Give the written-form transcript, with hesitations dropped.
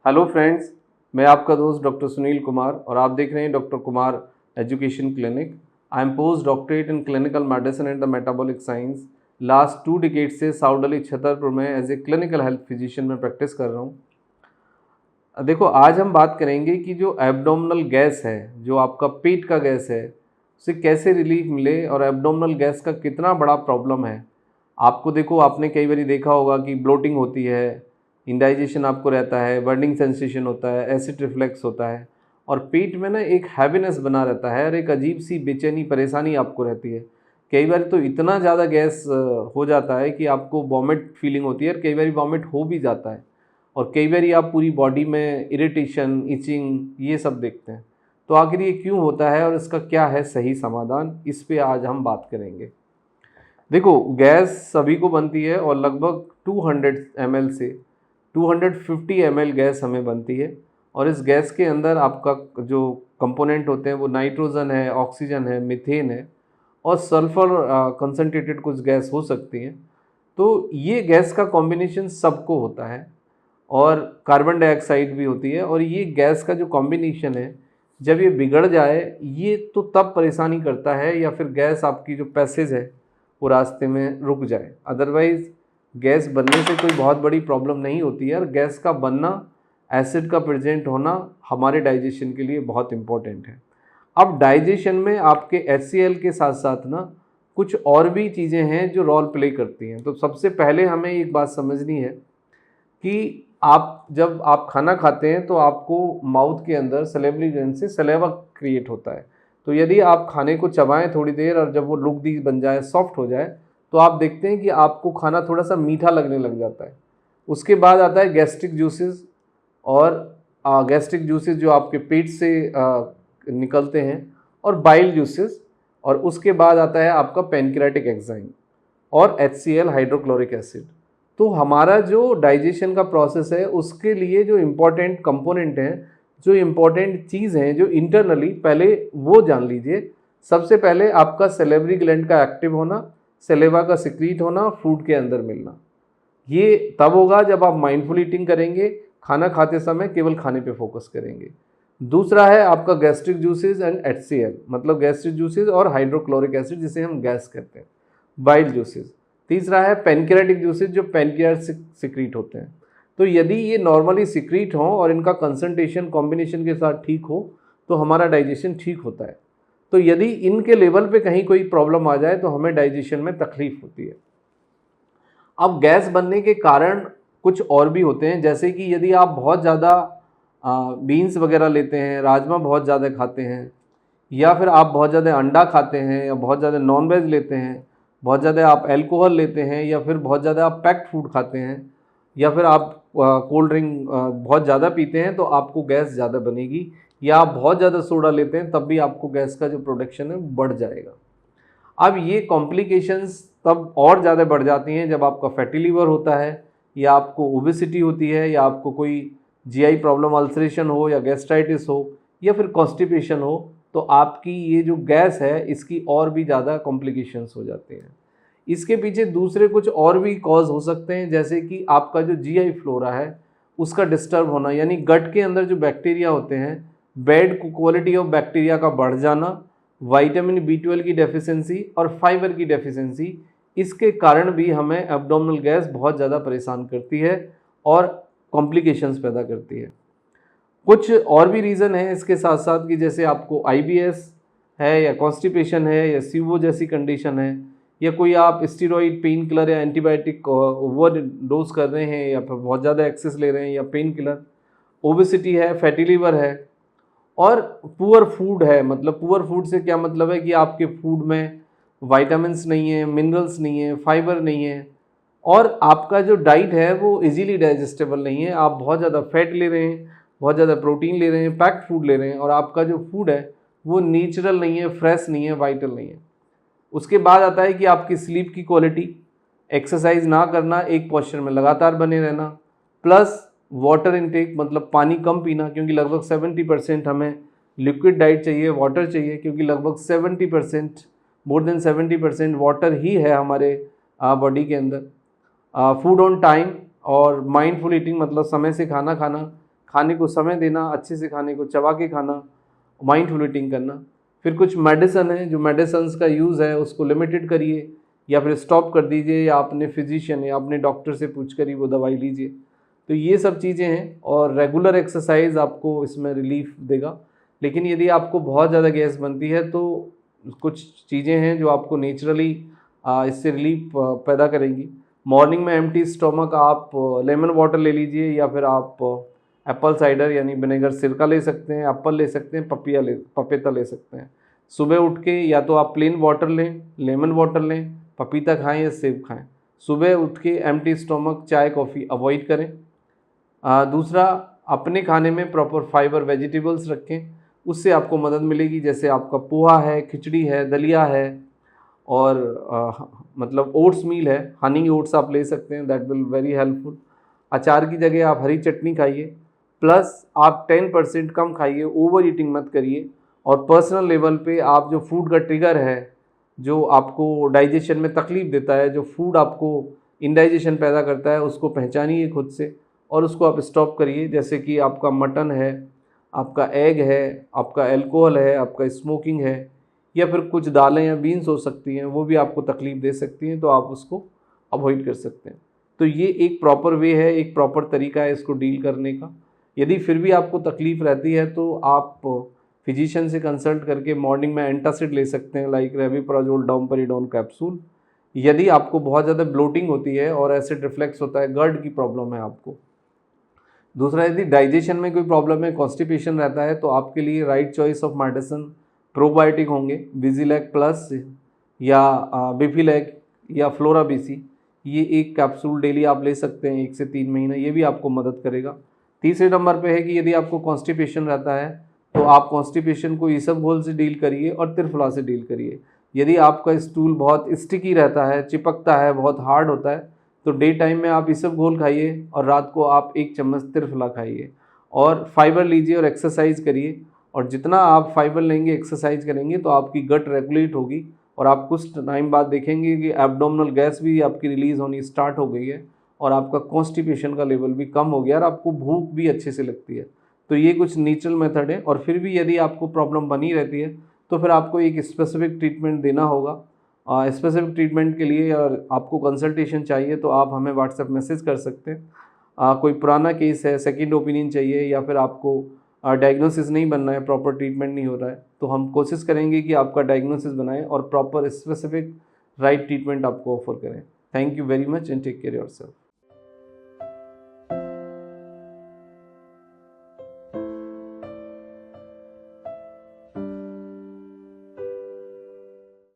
Hello friends, मैं आपका दोस्त डॉक्टर सुनील कुमार और आप देख रहे हैं doctor Kumar education clinic. I am post doctorate in clinical medicine and the metabolic science. Last 2 decade से साउथ छतरपुर में as a clinical health physician में प्रैक्टिस कर रहा हूँ। देखो, आज हम बात करेंगे कि जो एब्डोमिनल गैस है, जो आपका पेट का गैस है, उसे कैसे रिलीफ मिले और एब्डोमिनल गैस का कितना बड़ा प्रॉब्लम है। आपको देखो, आपने कई बार देखा होगा कि ब्लोटिंग होती है, इंडाइजेशन आपको रहता है, बर्निंग सेंसेशन होता है, एसिड रिफ्लेक्स होता है और पेट में ना एक हैवीनेस बना रहता है और एक अजीब सी बेचैनी परेशानी आपको रहती है। कई बार तो इतना ज़्यादा गैस हो जाता है कि आपको वॉमिट फीलिंग होती है और कई बार वॉमिट हो भी जाता है और कई बार आप पूरी बॉडी में इरिटेशन, इचिंग ये सब देखते हैं। तो आखिर ये क्यों होता है और इसका क्या है सही समाधान, इस पे आज हम बात करेंगे। देखो, गैस सभी को बनती है और लगभग 200 ml से 250 ml गैस हमें बनती है और इस गैस के अंदर आपका जो कंपोनेंट होते हैं वो नाइट्रोजन है, ऑक्सीजन है, मीथेन है और सल्फर कंसनट्रेटेड कुछ गैस हो सकती हैं। तो ये गैस का कॉम्बिनेशन सबको होता है और कार्बन डाइऑक्साइड भी होती है और ये गैस का जो कॉम्बिनेशन है, जब ये बिगड़ जाए ये तो तब परेशानी करता है या फिर गैस आपकी जो पैसेज है वो रास्ते में रुक जाए। अदरवाइज़ गैस बनने से कोई बहुत बड़ी प्रॉब्लम नहीं होती है और गैस का बनना, एसिड का प्रेजेंट होना हमारे डाइजेशन के लिए बहुत इम्पोर्टेंट है। अब डाइजेशन में आपके HCl के साथ साथ ना कुछ और भी चीज़ें हैं जो रोल प्ले करती हैं। तो सबसे पहले हमें एक बात समझनी है कि जब आप खाना खाते हैं तो आपको माउथ के अंदर सलेवरी ग्लैंड से सलेवा क्रिएट होता है। तो यदि आप खाने को चबाएं थोड़ी देर और जब वो लुगदी बन जाए, सॉफ्ट हो जाए, तो आप देखते हैं कि आपको खाना थोड़ा सा मीठा लगने लग जाता है। उसके बाद आता है गैस्ट्रिक जूसेस और गैस्ट्रिक जूसेस जो आपके पेट से निकलते हैं और बाइल जूसेस, और उसके बाद आता है आपका पैनक्रियाटिक एंजाइम और HCl हाइड्रोक्लोरिक एसिड। तो हमारा जो डाइजेशन का प्रोसेस है उसके लिए जो इम्पोर्टेंट कंपोनेंट हैं, जो इम्पोर्टेंट चीज़ हैं, जो इंटरनली, पहले वो जान लीजिए। सबसे पहले आपका सलेवरी ग्लैंड का एक्टिव होना, सलेवा का सिक्रीट होना, फूड के अंदर मिलना। ये तब होगा जब आप माइंडफुल ईटिंग करेंगे, खाना खाते समय केवल खाने पे फोकस करेंगे। दूसरा है आपका गैस्ट्रिक जूसेस एंड HCl, मतलब गैस्ट्रिक जूसेस और हाइड्रोक्लोरिक एसिड जिसे हम गैस कहते हैं, बाइल जूसेस। तीसरा है पैनक्रियाटिक जूसेस जो पैनक्रियाज से सिक्रीट होते हैं। तो यदि ये नॉर्मली सिक्रीट हों और इनका कंसंट्रेशन कॉम्बिनेशन के साथ ठीक हो तो हमारा डाइजेशन ठीक होता है। तो यदि इनके लेवल पे कहीं कोई प्रॉब्लम आ जाए तो हमें डाइजेशन में तकलीफ होती है। अब गैस बनने के कारण कुछ और भी होते हैं, जैसे कि यदि आप बहुत ज़्यादा बीन्स वगैरह लेते हैं, राजमा बहुत ज़्यादा खाते हैं, या फिर आप बहुत ज़्यादा अंडा खाते हैं, या बहुत ज़्यादा नॉनवेज लेते हैं, बहुत ज़्यादा आप अल्कोहल लेते हैं, या फिर बहुत ज़्यादा आप पैक्ड फूड खाते हैं, या फिर आप कोल्ड ड्रिंक बहुत ज़्यादा पीते हैं, तो आपको गैस ज़्यादा बनेगी। या आप बहुत ज़्यादा सोडा लेते हैं तब भी आपको गैस का जो प्रोडक्शन है बढ़ जाएगा। अब ये कॉम्प्लिकेशंस तब और ज़्यादा बढ़ जाती हैं जब आपका फैटी लीवर होता है, या आपको ओबेसिटी होती है, या आपको कोई GI प्रॉब्लम, अल्सरेशन हो, या गैस्ट्राइटिस हो, या फिर कॉन्स्टिपेशन हो। तो आपकी ये जो गैस है इसकी और भी ज़्यादा कॉम्प्लिकेशंस हो जाते हैं। इसके पीछे दूसरे कुछ और भी कॉज हो सकते हैं, जैसे कि आपका जो GI फ्लोरा है उसका डिस्टर्ब होना, यानी गट के अंदर जो बैक्टीरिया होते हैं, बैड क्वालिटी ऑफ बैक्टीरिया का बढ़ जाना, विटामिन B12 की डेफिशिएंसी और फाइबर की डेफिशिएंसी, इसके कारण भी हमें एब्डोमिनल गैस बहुत ज़्यादा परेशान करती है और कॉम्प्लिकेशंस पैदा करती है। कुछ और भी रीज़न है इसके साथ साथ कि जैसे आपको IBS है, या कॉन्स्टिपेशन है, या सीवो जैसी कंडीशन है, या कोई आप स्टीरॉइड, पेन किलर या एंटीबायोटिक ओवर डोज कर रहे हैं, या फिर बहुत ज़्यादा एक्सेस ले रहे हैं, या पेन किलर, ओबेसिटी है, फैटी लीवर है, और पुअर फूड है। मतलब पुअर फूड से क्या मतलब है कि आपके फूड में विटामिन्स नहीं है, मिनरल्स नहीं है, फाइबर नहीं है, और आपका जो डाइट है वो इजीली डाइजेस्टेबल नहीं है। आप बहुत ज़्यादा फैट ले रहे हैं, बहुत ज़्यादा प्रोटीन ले रहे हैं, पैक्ड फूड ले रहे हैं, और आपका जो फूड है वो नेचुरल नहीं है, फ्रेश नहीं है, वाइटल नहीं है। उसके बाद आता है कि आपकी स्लीप की क्वालिटी, एक्सरसाइज ना करना, एक पोस्चर में लगातार बने रहना, प्लस वाटर इनटेक, मतलब पानी कम पीना, क्योंकि लगभग 70% हमें लिक्विड डाइट चाहिए, वाटर चाहिए, क्योंकि लगभग 70%, मोर देन 70% वाटर ही है हमारे बॉडी के अंदर। फूड ऑन टाइम और माइंडफुल ईटिंग, मतलब समय से खाना खाना, खाने को समय देना, अच्छे से खाने को चबा के खाना, माइंडफुल ईटिंग करना। फिर कुछ मेडिसिन है, जो मेडिसिन्स का यूज़ है उसको लिमिटेड करिए या फिर स्टॉप कर दीजिए, या अपने फिजिशियन या अपने डॉक्टर से पूछ कर ही वो दवाई लीजिए। तो ये सब चीज़ें हैं, और रेगुलर एक्सरसाइज आपको इसमें रिलीफ देगा। लेकिन यदि आपको बहुत ज़्यादा गैस बनती है तो कुछ चीज़ें हैं जो आपको नेचुरली इससे रिलीफ पैदा करेंगी। मॉर्निंग में एम्प्टी स्टोमक आप लेमन वाटर ले लीजिए, या फिर आप एप्पल साइडर यानी विनेगर सिरका ले सकते हैं, एप्पल ले सकते हैं, पपीता ले सकते हैं। सुबह उठ के या तो आप प्लेन वाटर लें, लेमन वाटर लें, पपीता खाएं या सेब खाएं। सुबह उठ के एम्प्टी स्टोमक चाय कॉफ़ी अवॉइड करें। दूसरा, अपने खाने में प्रॉपर फाइबर वेजिटेबल्स रखें, उससे आपको मदद मिलेगी। जैसे आपका पोहा है, खिचड़ी है, दलिया है, और मतलब ओट्स मील है, हनी ओट्स आप ले सकते हैं, दैट विल वेरी हेल्पफुल। अचार की जगह आप हरी चटनी खाइए, प्लस आप 10% कम खाइए, ओवर ईटिंग मत करिए। और पर्सनल लेवल पे आप जो फूड का ट्रिगर है, जो आपको डाइजेशन में तकलीफ़ देता है, जो फूड आपको इंडाइजेशन पैदा करता है, उसको पहचानिए खुद से और उसको आप स्टॉप करिए। जैसे कि आपका मटन है, आपका एग है, आपका अल्कोहल है, आपका स्मोकिंग है, या फिर कुछ दालें या बीन्स हो सकती हैं, वो भी आपको तकलीफ़ दे सकती हैं, तो आप उसको अवॉइड कर सकते हैं। तो ये एक प्रॉपर वे है, एक प्रॉपर तरीका है इसको डील करने का। यदि फिर भी आपको तकलीफ़ रहती है तो आप फिजिशियन से कंसल्ट करके मॉर्निंग में एंटासिड ले सकते हैं, लाइक रेविप्राजोल, डोमपेरिडोन कैप्सूल। यदि आपको बहुत ज़्यादा ब्लोटिंग होती है और एसिड रिफ्लेक्स होता है, GERD की प्रॉब्लम है आपको। दूसरा, यदि डाइजेशन में कोई प्रॉब्लम है, कॉन्स्टिपेशन रहता है, तो आपके लिए right choice of medicine probiotic होंगे, विजिलैक प्लस या बिफिलैक या फ्लोरा बीसी। ये एक कैप्सूल डेली आप ले सकते हैं 1 से 3 महीने, ये भी आपको मदद करेगा। तीसरे नंबर पे है कि यदि आपको कॉन्स्टिपेशन रहता है तो आप कॉन्स्टिपेशन को इसबगोल से डील करिए और त्रिफला से डील करिए। यदि आपका स्टूल बहुत स्टिकी रहता है, चिपकता है, बहुत हार्ड होता है, तो डे टाइम में आप इसबगोल खाइए और रात को आप 1 चम्मच त्रिफला खाइए, और फाइबर लीजिए और एक्सरसाइज करिए। और जितना आप फाइबर लेंगे, एक्सरसाइज करेंगे, तो आपकी गट रेगुलेट होगी और आप कुछ टाइम बाद देखेंगे कि एब्डोमिनल गैस भी आपकी रिलीज़ होनी स्टार्ट हो गई है, और आपका कॉन्स्टिपेशन का लेवल भी कम हो गया और आपको भूख भी अच्छे से लगती है। तो ये कुछ नेचुरल मेथड है। और फिर भी यदि आपको प्रॉब्लम बनी रहती है तो फिर आपको एक स्पेसिफिक ट्रीटमेंट देना होगा। स्पेसिफिक ट्रीटमेंट के लिए और आपको कंसल्टेशन चाहिए तो आप हमें व्हाट्सएप मैसेज कर सकते हैं। कोई पुराना केस है, सेकंड ओपिनियन चाहिए, या फिर आपको डायग्नोसिस नहीं बनना है, प्रॉपर ट्रीटमेंट नहीं हो रहा है, तो हम कोशिश करेंगे कि आपका डायग्नोसिस बनाएं और प्रॉपर स्पेसिफिक राइट ट्रीटमेंट आपको ऑफर करें। Thank you very much and take care yourself.